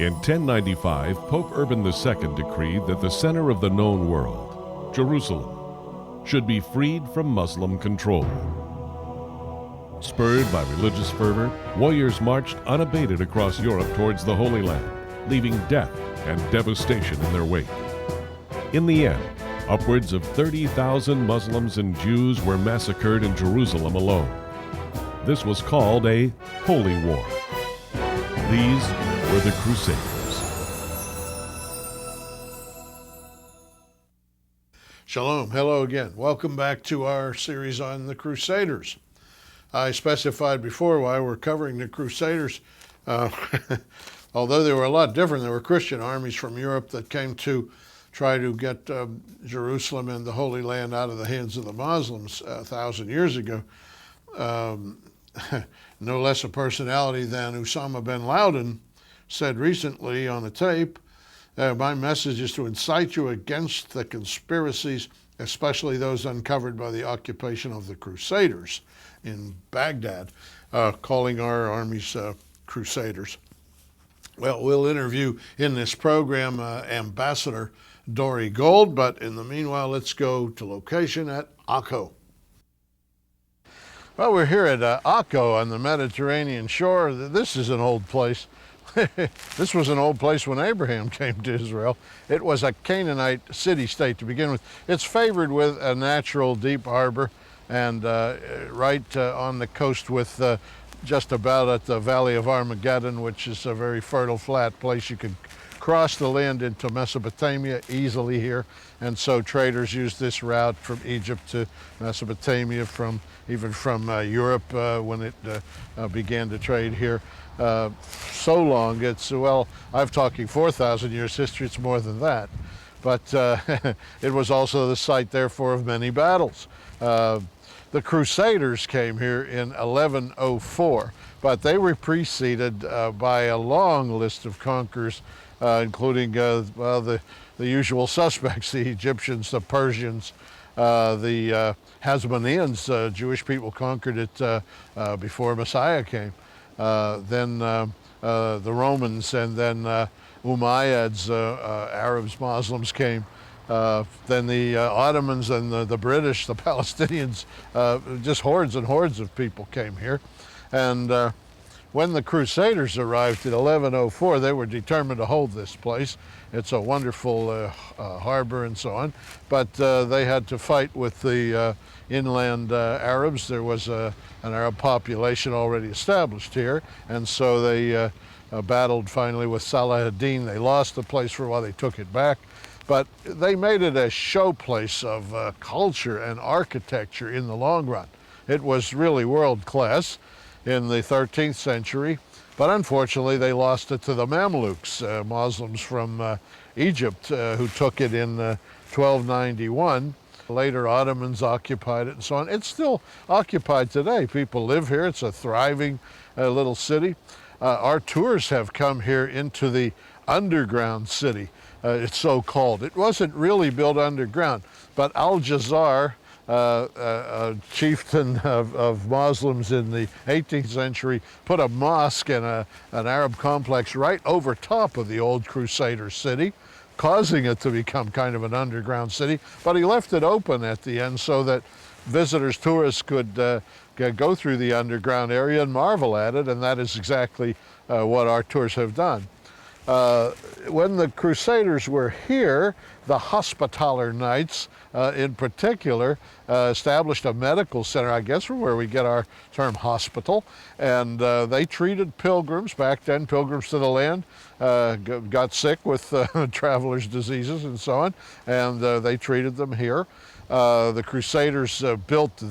In 1095, Pope Urban II decreed that the center of the known world, Jerusalem, should be freed from Muslim control. Spurred by religious fervor, warriors marched unabated across Europe towards the Holy Land, leaving death and devastation in their wake. In the end, upwards of 30,000 Muslims and Jews were massacred in Jerusalem alone. This was called a holy war. These were the Crusaders. Shalom. Hello again. Welcome back to our series on the Crusaders. I specified before why we're covering the Crusaders. Although they were a lot different, there were Christian armies from Europe that came to try to get Jerusalem and the Holy Land out of the hands of the Muslims 1,000 years ago. No less a personality than Osama bin Laden said recently on a tape, my message is to incite you against the conspiracies, especially those uncovered by the occupation of the Crusaders in Baghdad, calling our armies Crusaders. Well, we'll interview in this program Ambassador Dore Gold, but in the meanwhile, let's go to location at Akko. Well, we're here at Akko on the Mediterranean shore. This is an old place. This was an old place when Abraham came to Israel. It was a Canaanite city-state to begin with. It's favored with a natural deep harbor and right on the coast with just about at the Valley of Armageddon, which is a very fertile, flat place. You can cross the land into Mesopotamia easily here, and so traders used this route from Egypt to Mesopotamia, even from Europe when it began to trade here. So long, I'm talking 4,000 years history, it's more than that. But it was also the site, therefore, of many battles. The Crusaders came here in 1104, but they were preceded by a long list of conquerors, including the usual suspects, the Egyptians, the Persians, the Hasmoneans. Jewish people conquered it before Messiah came. Then the Romans, and then Umayyads, Arabs, Muslims came. Then the Ottomans and the British, the Palestinians, just hordes and hordes of people came here. And when the Crusaders arrived in 1104, they were determined to hold this place. It's a wonderful harbor and so on, but they had to fight with the inland Arabs. There was an Arab population already established here, and so they battled finally with Salah ad-Din. They lost the place for a while, they took it back, but they made it a showplace of culture and architecture in the long run. It was really world class in the 13th century, but unfortunately they lost it to the Mamluks, Muslims from Egypt, who took it in 1291. Later Ottomans occupied it and so on. It's still occupied today. People live here. It's a thriving little city. Our tours have come here into the underground city, it's so called. It wasn't really built underground, but Al-Jazar, a chieftain of Muslims in the 18th century, put a mosque and an Arab complex right over top of the old Crusader city, causing it to become kind of an underground city. But he left it open at the end so that visitors, tourists could go through the underground area and marvel at it, and that is exactly what our tours have done. When the Crusaders were here, the Hospitaller Knights in particular established a medical center, I guess from where we get our term hospital, and they treated pilgrims. Back then, pilgrims to the land got sick with travelers' diseases and so on, and they treated them here. The Crusaders built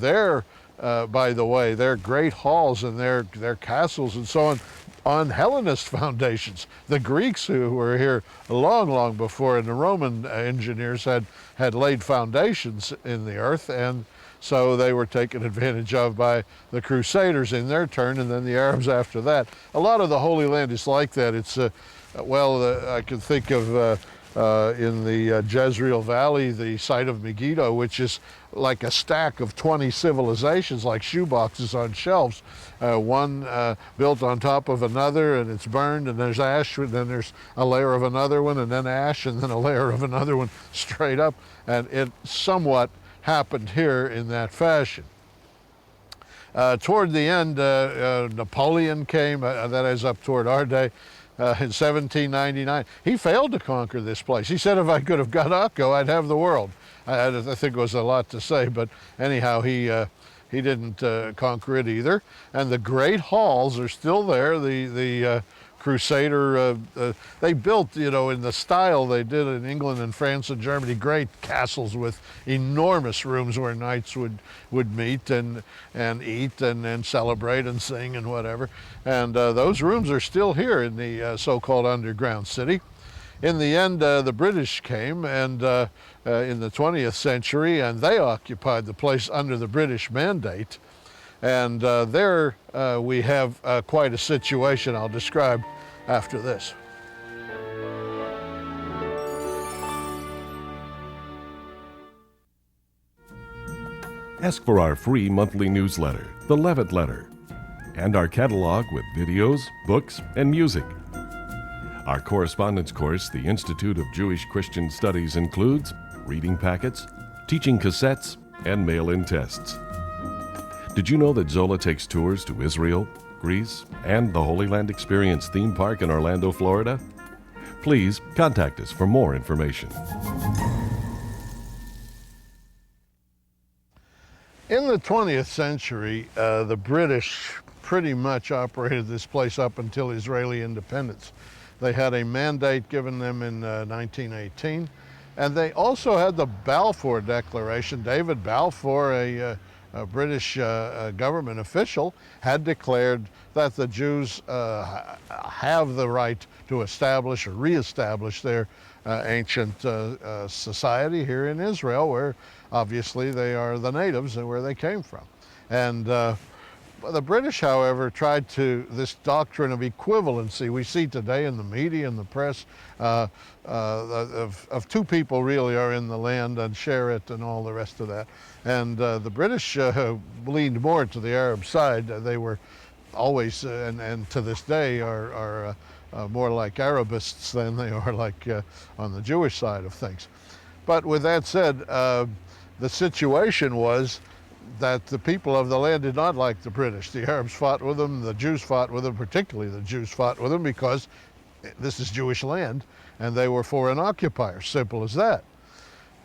by the way, their great halls and their castles and so on Hellenist foundations. The Greeks who were here long, long before, and the Roman engineers had laid foundations in the earth, and so they were taken advantage of by the Crusaders in their turn, and then the Arabs after that. A lot of the Holy Land is like that. It's I can think of in the Jezreel Valley, the site of Megiddo, which is like a stack of 20 civilizations, like shoeboxes on shelves, one built on top of another, and it's burned, and there's ash, and then there's a layer of another one, and then ash, and then a layer of another one straight up, and it somewhat happened here in that fashion. Toward the end, Napoleon came, that is up toward our day, in 1799. He failed to conquer this place. He said if I could have got Akko, I'd have the world. I think it was a lot to say, but anyhow, he didn't conquer it either. And the great halls are still there. The Crusader, they built, in the style they did in England and France and Germany, great castles with enormous rooms where knights would meet and eat and celebrate and sing and whatever. And those rooms are still here in the so-called underground city. In the end, the British came and in the 20th century, and they occupied the place under the British mandate. And there we have quite a situation I'll describe after this. Ask for our free monthly newsletter, The Levitt Letter, and our catalog with videos, books, and music. Our correspondence course, the Institute of Jewish Christian Studies, includes reading packets, teaching cassettes, and mail-in tests. Did you know that Zola takes tours to Israel, Greece, and the Holy Land Experience theme park in Orlando, Florida? Please contact us for more information. In the 20th century, the British pretty much operated this place up until Israeli independence. They had a mandate given them in 1918, and they also had the Balfour Declaration. David Balfour, a British government official, had declared that the Jews have the right to establish or reestablish their ancient society here in Israel, where obviously they are the natives and where they came from. And the British, however, tried to, this doctrine of equivalency we see today in the media and the press, of two people really are in the land and share it and all the rest of that. And the British leaned more to the Arab side. They were always, and to this day, are more like Arabists than they are like on the Jewish side of things. But with that said, the situation was that the people of the land did not like the British. The Arabs fought with them, the Jews fought with them, particularly the Jews fought with them because this is Jewish land and they were foreign occupiers, simple as that.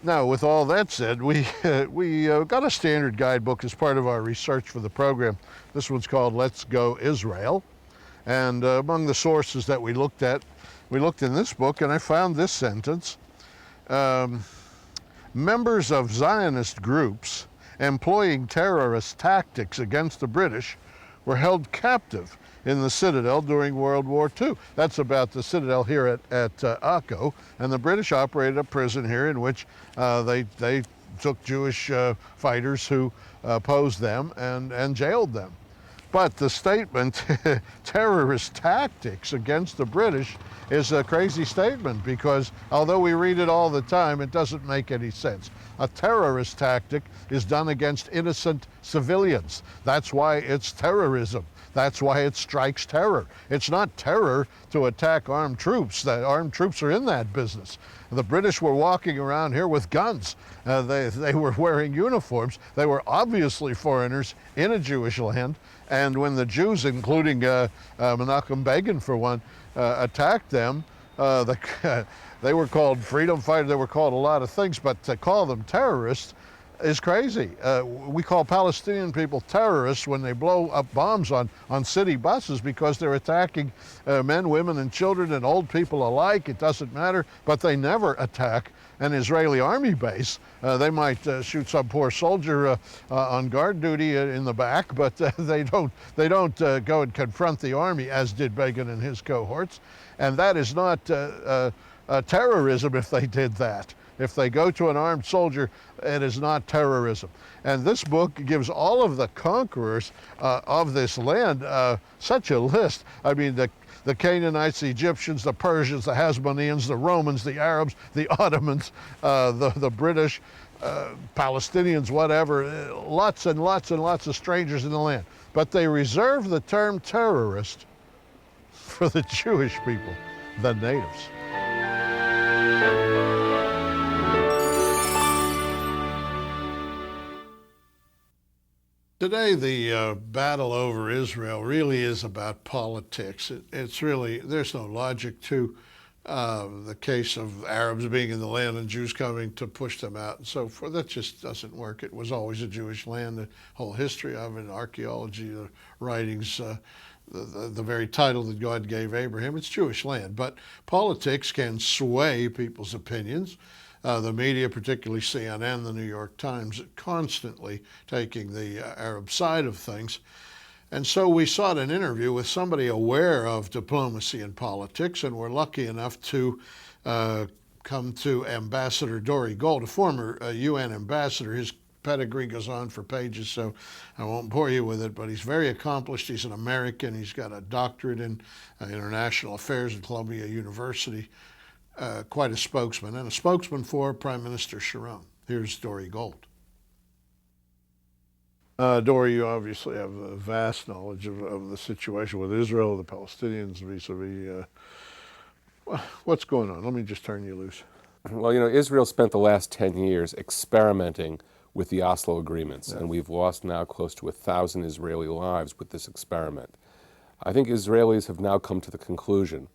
Now, with all that said, we got a standard guidebook as part of our research for the program. This one's called Let's Go Israel. And among the sources that we looked at, we looked in this book and I found this sentence. Members of Zionist groups employing terrorist tactics against the British were held captive in the Citadel during World War II. That's about the Citadel here at Akko, and the British operated a prison here in which they took Jewish fighters who opposed them and jailed them. But the statement, terrorist tactics against the British, is a crazy statement because although we read it all the time, it doesn't make any sense. A terrorist tactic is done against innocent civilians. That's why it's terrorism. That's why it strikes terror. It's not terror to attack armed troops. The armed troops are in that business. The British were walking around here with guns. They were wearing uniforms. They were obviously foreigners in a Jewish land. And when the Jews, including Menachem Begin for one, attacked them, they were called freedom fighters. They were called a lot of things, but to call them terrorists is crazy. We call Palestinian people terrorists when they blow up bombs on city buses because they're attacking men, women, and children and old people alike. It doesn't matter, but they never attack an Israeli army base. They might shoot some poor soldier on guard duty in the back, but they don't go and confront the army, as did Begin and his cohorts. And that is not terrorism if they did that. If they go to an armed soldier, it is not terrorism. And this book gives all of the conquerors of this land such a list. I mean, the Canaanites, the Egyptians, the Persians, the Hasmoneans, the Romans, the Arabs, the Ottomans, the British, Palestinians, whatever, lots and lots and lots of strangers in the land. But they reserve the term terrorist for the Jewish people, the natives. Today, the battle over Israel really is about politics. It's really, there's no logic to the case of Arabs being in the land and Jews coming to push them out and so forth. That just doesn't work. It was always a Jewish land. The whole history of it, archaeology, the writings, the very title that God gave Abraham, it's Jewish land. But politics can sway people's opinions. The media, particularly CNN, the New York Times, constantly taking the Arab side of things. And so we sought an interview with somebody aware of diplomacy and politics, and we're lucky enough to come to Ambassador Dore Gold, a former UN ambassador. His pedigree goes on for pages, so I won't bore you with it, but he's very accomplished. He's an American. He's got a doctorate in international affairs at Columbia University. Quite a spokesman, and a spokesman for Prime Minister Sharon. Here's Dore Gold. Dore, you obviously have a vast knowledge of the situation with Israel, the Palestinians, vis-a-vis. What's going on? Let me just turn you loose. Well, you know, Israel spent the last 10 years experimenting with the Oslo agreements, and we've lost now close to 1,000 Israeli lives with this experiment. I think Israelis have now come to the conclusion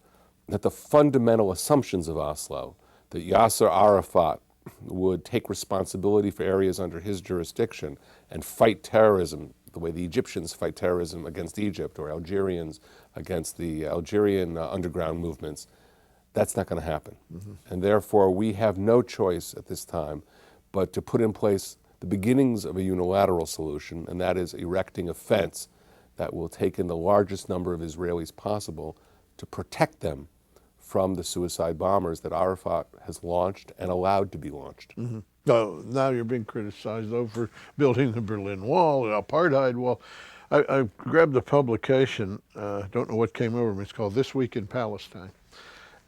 that the fundamental assumptions of Oslo, that Yasser Arafat would take responsibility for areas under his jurisdiction and fight terrorism the way the Egyptians fight terrorism against Egypt, or Algerians against the Algerian underground movements, that's not going to happen. And therefore, we have no choice at this time but to put in place the beginnings of a unilateral solution, and that is erecting a fence that will take in the largest number of Israelis possible to protect them from the suicide bombers that Arafat has launched and allowed to be launched. Oh, now you're being criticized, though, for building the Berlin Wall, the apartheid wall. I grabbed the publication, don't know what came over me, it's called This Week in Palestine.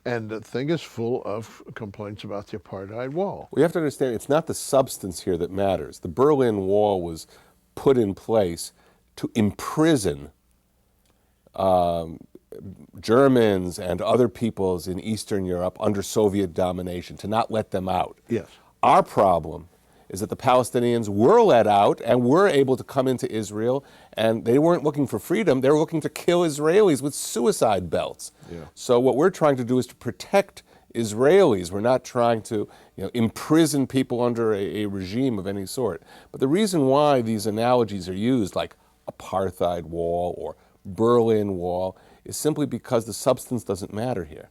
And the thing is full of complaints about the apartheid wall. We have to understand it's not the substance here that matters. The Berlin Wall was put in place to imprison Germans and other peoples in Eastern Europe under Soviet domination, to not let them out. Yes. Our problem is that the Palestinians were let out and were able to come into Israel, and they weren't looking for freedom, they were looking to kill Israelis with suicide belts. So what we're trying to do is to protect Israelis. We're not trying to imprison people under a regime of any sort. But the reason why these analogies are used, like apartheid wall or Berlin Wall, is simply because the substance doesn't matter here.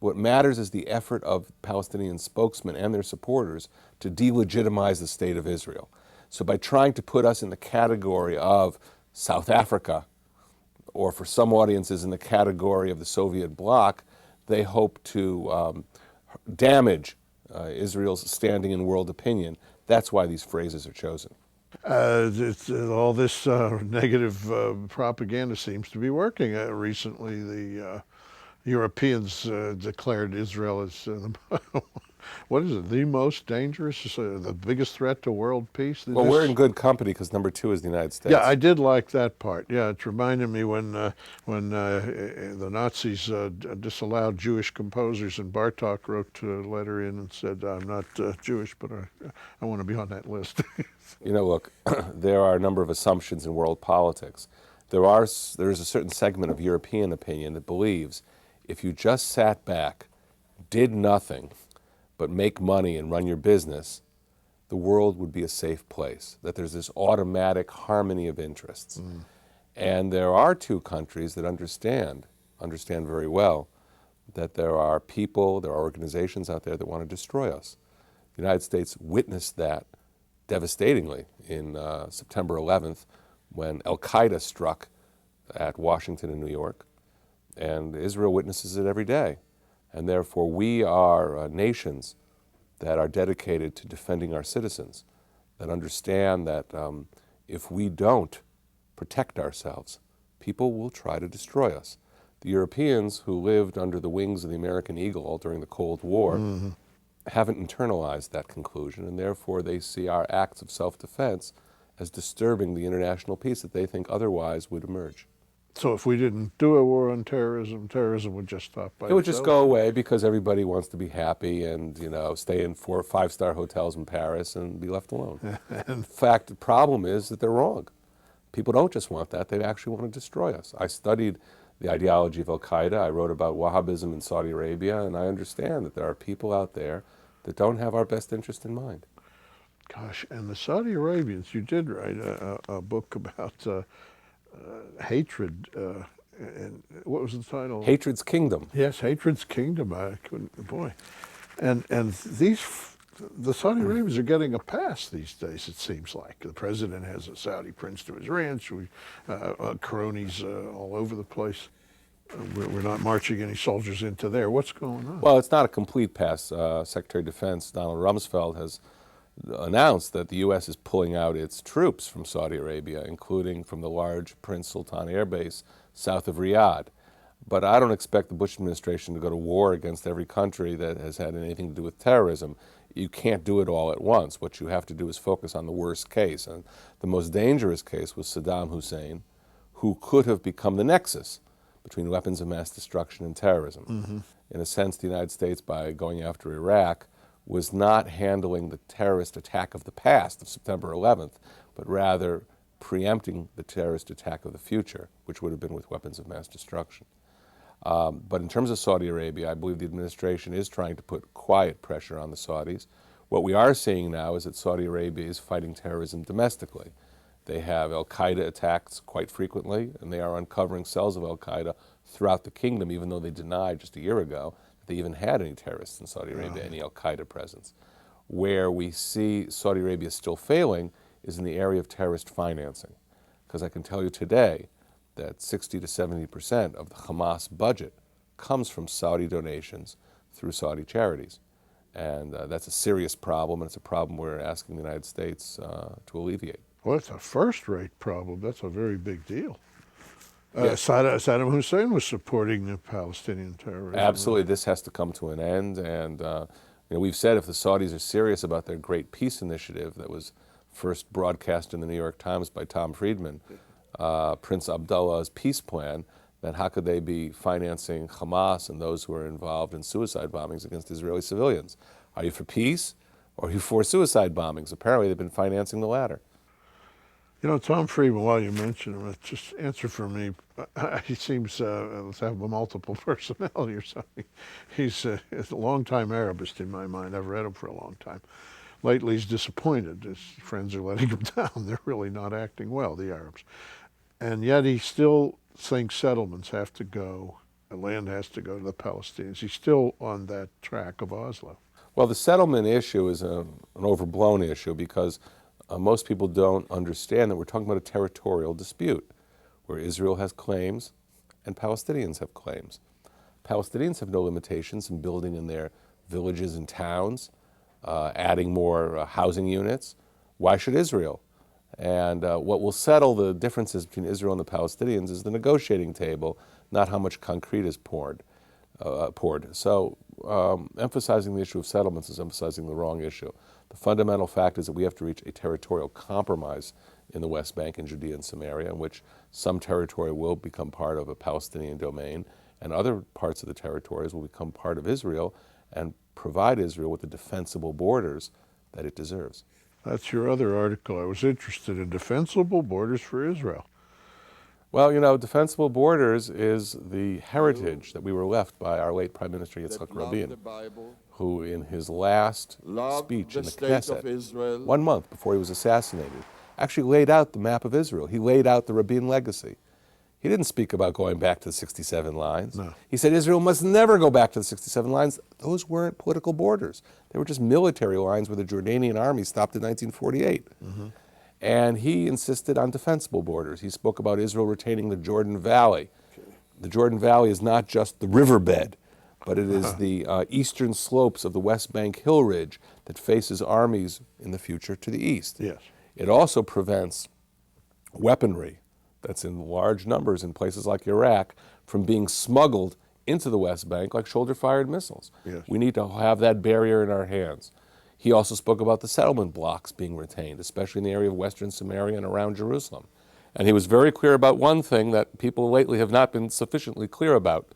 What matters is the effort of Palestinian spokesmen and their supporters to delegitimize the state of Israel. So by trying to put us in the category of South Africa, or for some audiences in the category of the Soviet bloc, they hope to damage Israel's standing in world opinion. That's why these phrases are chosen. All this negative propaganda seems to be working. Recently, the Europeans declared Israel as what is it, the most dangerous, the biggest threat to world peace? Well, we're in good company because number 2 is the United States. Yeah, I did like that part. Yeah, it reminded me when the Nazis disallowed Jewish composers, and Bartok wrote a letter in and said, I'm not Jewish, but I want to be on that list. You know, look, there are a number of assumptions in world politics. There is a certain segment of European opinion that believes if you just sat back, did nothing, but make money and run your business, the world would be a safe place, that there's this automatic harmony of interests. And there are 2 countries that understand very well that there are people, there are organizations out there that want to destroy us. The United States witnessed that devastatingly in September 11th when Al-Qaeda struck at Washington and New York, and Israel witnesses it every day. And therefore we are nations that are dedicated to defending our citizens, that understand that if we don't protect ourselves, people will try to destroy us. The Europeans who lived under the wings of the American Eagle during the Cold War haven't internalized that conclusion, and therefore they see our acts of self-defense as disturbing the international peace that they think otherwise would emerge. So if we didn't do a war on terrorism, terrorism would just stop by It would just itself? go away because everybody wants to be happy and, stay in 4 or 5-star hotels in Paris and be left alone. In fact, the problem is that they're wrong. People don't just want that, they actually want to destroy us. I studied the ideology of Al-Qaeda, I wrote about Wahhabism in Saudi Arabia, and I understand that there are people out there that don't have our best interest in mind. Gosh, and the Saudi Arabians, you did write a book about hatred, and what was the title? Hatred's Kingdom. Yes, Hatred's Kingdom. I couldn't, boy. And the Saudi Arabians are getting a pass these days, it seems like. The president has a Saudi prince to his ranch, cronies all over the place. We're not marching any soldiers into there. What's going on? Well, it's not a complete pass. Secretary of Defense Donald Rumsfeld has announced that the U.S. is pulling out its troops from Saudi Arabia, including from the large Prince Sultan Air Base south of Riyadh. But I don't expect the Bush administration to go to war against every country that has had anything to do with terrorism. You can't do it all at once. What you have to do is focus on the worst case. And the most dangerous case was Saddam Hussein, who could have become the nexus between weapons of mass destruction and terrorism. In a sense, the United States, by going after Iraq, was not handling the terrorist attack of the past, of September 11th, but rather preempting the terrorist attack of the future, which would have been with weapons of mass destruction. But in terms of Saudi Arabia, I believe the administration is trying to put quiet pressure on the Saudis. What we are seeing now is that Saudi Arabia is fighting terrorism domestically. They have al-Qaeda attacks quite frequently, and they are uncovering cells of al-Qaeda throughout the kingdom, even though they denied just a year ago that they even had any terrorists in Saudi Arabia, any al-Qaeda presence. Where we see Saudi Arabia still failing is in the area of terrorist financing. Because I can tell you today that 60 to 70% of the Hamas budget comes from Saudi donations through Saudi charities. And that's a serious problem, and it's a problem we're asking the United States to alleviate. Well, it's a first-rate problem. That's a very big deal. Yes. Saddam Hussein was supporting the Palestinian terrorism. Absolutely. This has to come to an end. And we've said if the Saudis are serious about their Great Peace Initiative that was first broadcast in the New York Times by Tom Friedman, Prince Abdullah's peace plan, then how could they be financing Hamas and those who are involved in suicide bombings against Israeli civilians? Are you for peace or are you for suicide bombings? Apparently they've been financing the latter. Tom Friedman, while you mention him, just answer for me. He seems to have a multiple personality or something. He's a long-time Arabist in my mind. I've read him for a long time. Lately he's disappointed. His friends are letting him down. They're really not acting well, the Arabs. And yet he still thinks settlements have to go, the land has to go to the Palestinians. He's still on that track of Oslo. Well, the settlement issue is an overblown issue because most people don't understand that we're talking about a territorial dispute where Israel has claims and Palestinians have claims. Palestinians have no limitations in building in their villages and towns, adding more housing units. Why should Israel? And what will settle the differences between Israel and the Palestinians is the negotiating table, not how much concrete is poured. So emphasizing the issue of settlements is emphasizing the wrong issue. The fundamental fact is that we have to reach a territorial compromise in the West Bank and Judea and Samaria, in which some territory will become part of a Palestinian domain, and other parts of the territories will become part of Israel and provide Israel with the defensible borders that it deserves. That's your other article. I was interested in defensible borders for Israel. Well, defensible borders is the heritage that we were left by our late Prime Minister Yitzhak Rabin, who in his last speech in the Knesset, 1 month before he was assassinated, actually laid out the map of Israel. He laid out the Rabin legacy. He didn't speak about going back to the 67 lines. No. He said Israel must never go back to the 67 lines. Those weren't political borders. They were just military lines where the Jordanian army stopped in 1948. And he insisted on defensible borders. He spoke about Israel retaining the Jordan Valley. The Jordan Valley is not just the riverbed but it is the eastern slopes of the West Bank Hill Ridge that faces armies in the future to the east. Yes. It also prevents weaponry that's in large numbers in places like Iraq from being smuggled into the West Bank like shoulder-fired missiles. Yes. We need to have that barrier in our hands. He also spoke about the settlement blocks being retained, especially in the area of Western Samaria and around Jerusalem. And he was very clear about one thing that people lately have not been sufficiently clear about.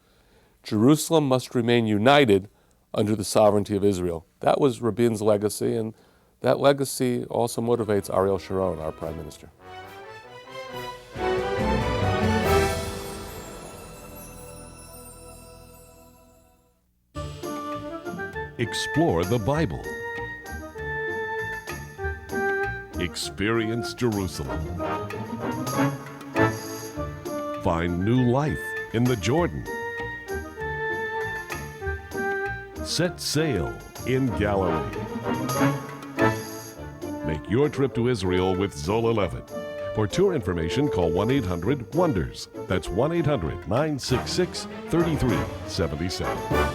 Jerusalem must remain united under the sovereignty of Israel. That was Rabin's legacy, and that legacy also motivates Ariel Sharon, our prime minister. Explore the Bible. Experience Jerusalem. Find new life in the Jordan. Set sail in Galilee. Make your trip to Israel with Zola Levitt. For tour information, call 1-800-WONDERS. That's 1-800-966-3377.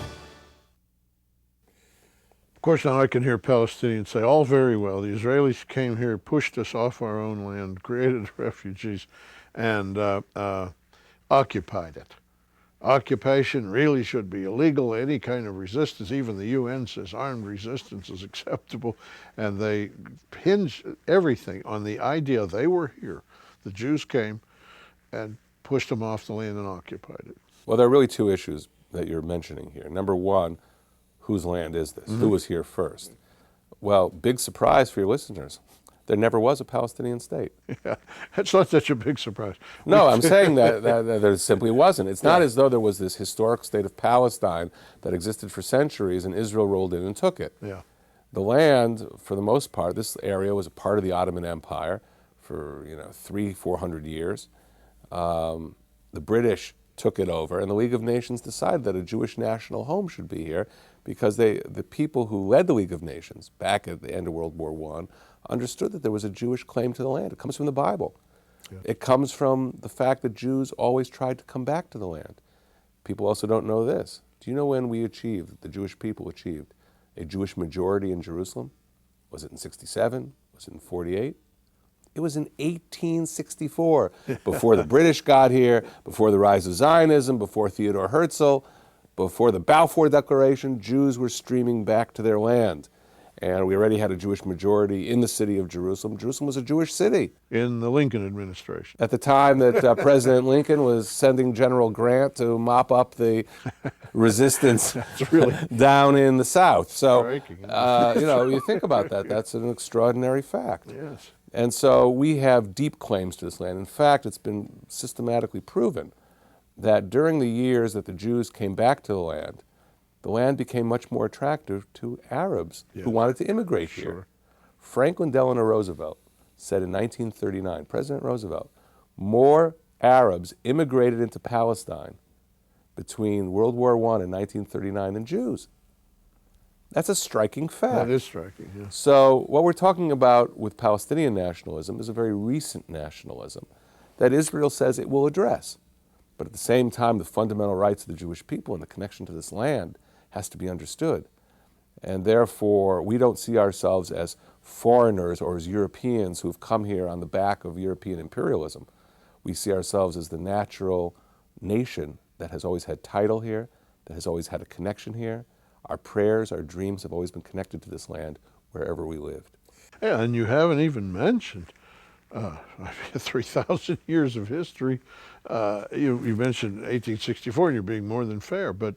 Of course, now I can hear Palestinians say, all very well, the Israelis came here, pushed us off our own land, created refugees, and occupied it. Occupation really should be illegal. Any kind of resistance, even the UN says armed resistance is acceptable, and they hinge everything on the idea they were here. The Jews came and pushed them off the land and occupied it. Well, there are really two issues that you're mentioning here. Number one, whose land is this? Who was here first? Well, big surprise for your listeners. There never was a Palestinian state. Yeah, it's not such a big surprise. No, I'm saying that there simply wasn't. It's not as though there was this historic state of Palestine that existed for centuries and Israel rolled in and took it. Yeah. The land, for the most part, this area was a part of the Ottoman Empire for 300-400 years. The British took it over, and the League of Nations decided that a Jewish national home should be here because the people who led the League of Nations back at the end of World War I understood that there was a Jewish claim to the land. It comes from the Bible. Yeah. It comes from the fact that Jews always tried to come back to the land. People also don't know this. Do you know when the Jewish people achieved a Jewish majority in Jerusalem? Was it in 67? Was it in 48? It was in 1864, before the British got here, before the rise of Zionism, before Theodore Herzl, before the Balfour Declaration. Jews were streaming back to their land. And we already had a Jewish majority in the city of Jerusalem. Jerusalem was a Jewish city. In the Lincoln administration. At the time that President Lincoln was sending General Grant to mop up the resistance down in the South. So, you think about that. That's an extraordinary fact. Yes. And so we have deep claims to this land. In fact, it's been systematically proven that during the years that the Jews came back to the land became much more attractive to Arabs who wanted to immigrate here. Franklin Delano Roosevelt said in 1939, President Roosevelt, more Arabs immigrated into Palestine between World War I and 1939 than Jews. That's a striking fact. That is striking, yeah. So what we're talking about with Palestinian nationalism is a very recent nationalism that Israel says it will address. But at the same time, the fundamental rights of the Jewish people and the connection to this land has to be understood. And therefore, we don't see ourselves as foreigners or as Europeans who've come here on the back of European imperialism. We see ourselves as the natural nation that has always had title here, that has always had a connection here. Our prayers, our dreams have always been connected to this land wherever we lived. Yeah, and you haven't even mentioned 3,000 years of history. You mentioned 1864, and you're being more than fair, but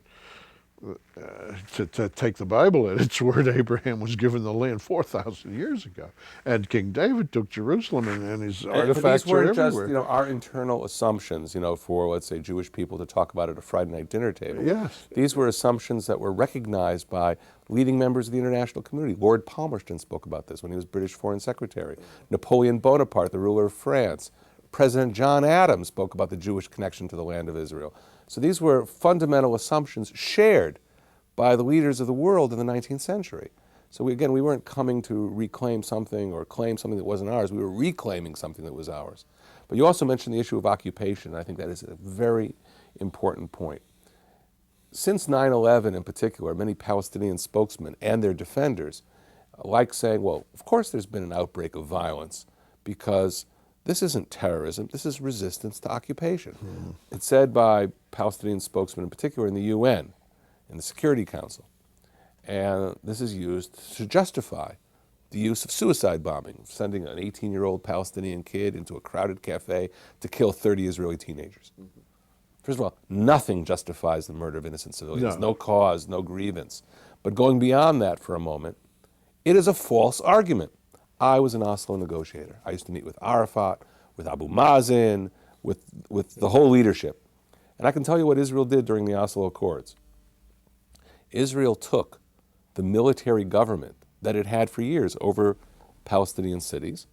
to take the Bible at its word, Abraham was given the land 4,000 years ago, and King David took Jerusalem, and his artifacts these weren't are everywhere. just our internal assumptions, for let's say Jewish people to talk about at a Friday night dinner table. Yes, these were assumptions that were recognized by leading members of the international community. Lord Palmerston spoke about this when he was British Foreign Secretary. Napoleon Bonaparte, the ruler of France. President John Adams spoke about the Jewish connection to the land of Israel. So these were fundamental assumptions shared by the leaders of the world in the 19th century. So we weren't coming to reclaim something or claim something that wasn't ours. We were reclaiming something that was ours. But you also mentioned the issue of occupation. I think that is a very important point. since 9/11 in particular, many Palestinian spokesmen and their defenders like saying, well, of course there's been an outbreak of violence because this isn't terrorism, this is resistance to occupation. Mm-hmm. It's said by Palestinian spokesmen in particular in the UN, in the Security Council. And this is used to justify the use of suicide bombing, sending an 18-year-old Palestinian kid into a crowded cafe to kill 30 Israeli teenagers. Mm-hmm. First of all, nothing justifies the murder of innocent civilians. No cause, no grievance. But going beyond that for a moment, it is a false argument. I was an Oslo negotiator. I used to meet with Arafat, with Abu Mazen, with the whole leadership. And I can tell you what Israel did during the Oslo Accords. Israel took the military government that it had for years over Palestinian cities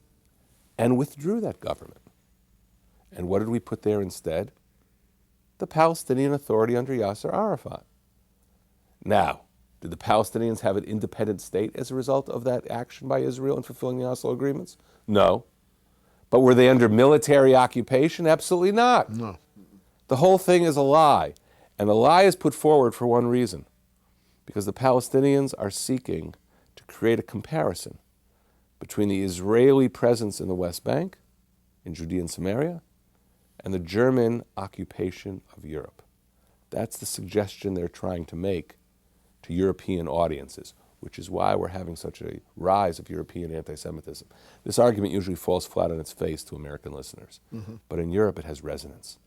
and withdrew that government. And what did we put there instead? The Palestinian Authority under Yasser Arafat. Now, did the Palestinians have an independent state as a result of that action by Israel in fulfilling the Oslo agreements? No. But were they under military occupation? Absolutely not. No. The whole thing is a lie. And the lie is put forward for one reason. Because the Palestinians are seeking to create a comparison between the Israeli presence in the West Bank, in Judea and Samaria, and the German occupation of Europe. That's the suggestion they're trying to make to European audiences, which is why we're having such a rise of European anti-Semitism. This argument usually falls flat on its face to American listeners, but in Europe it has resonance,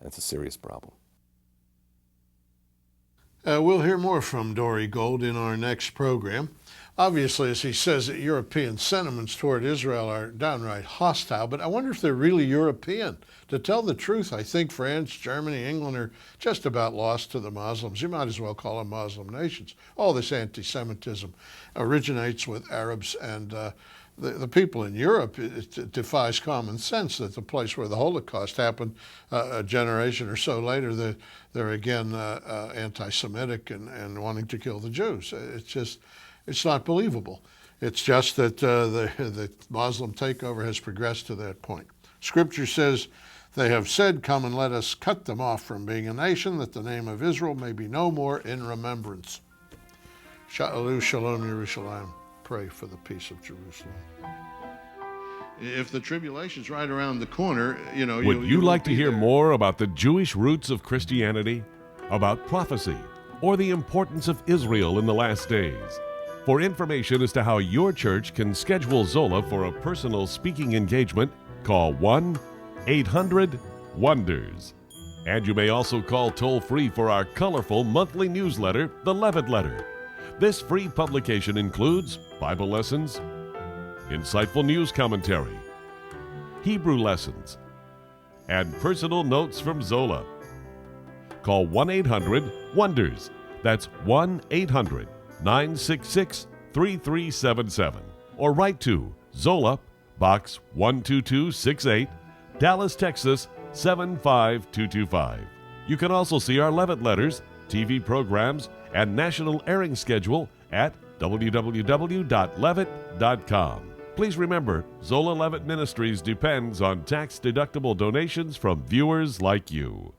and it's a serious problem. We'll hear more from Dore Gold in our next program. Obviously, as he says, that European sentiments toward Israel are downright hostile, but I wonder if they're really European. To tell the truth, I think France, Germany, England are just about lost to the Muslims. You might as well call them Muslim nations. All this anti-Semitism originates with Arabs and the people in Europe. It defies common sense that the place where the Holocaust happened a generation or so later, they're again anti-Semitic and wanting to kill the Jews. It's not believable. It's just that the Muslim takeover has progressed to that point. Scripture says, they have said, come and let us cut them off from being a nation, that the name of Israel may be no more in remembrance. Shalom, Yerushalayim. Pray for the peace of Jerusalem. If the tribulation's right around the corner, Would you like to hear more about the Jewish roots of Christianity, about prophecy, or the importance of Israel in the last days? For information as to how your church can schedule Zola for a personal speaking engagement, call 1-800-WONDERS. And you may also call toll-free for our colorful monthly newsletter, The Levitt Letter. This free publication includes Bible lessons, insightful news commentary, Hebrew lessons, and personal notes from Zola. Call 1-800-WONDERS. That's 1-800-966-3377. Or write to Zola, Box 12268, Dallas, Texas 75225. You can also see our Levitt letters, TV programs, and national airing schedule at www.levitt.com. Please remember, Zola Levitt Ministries depends on tax-deductible donations from viewers like you.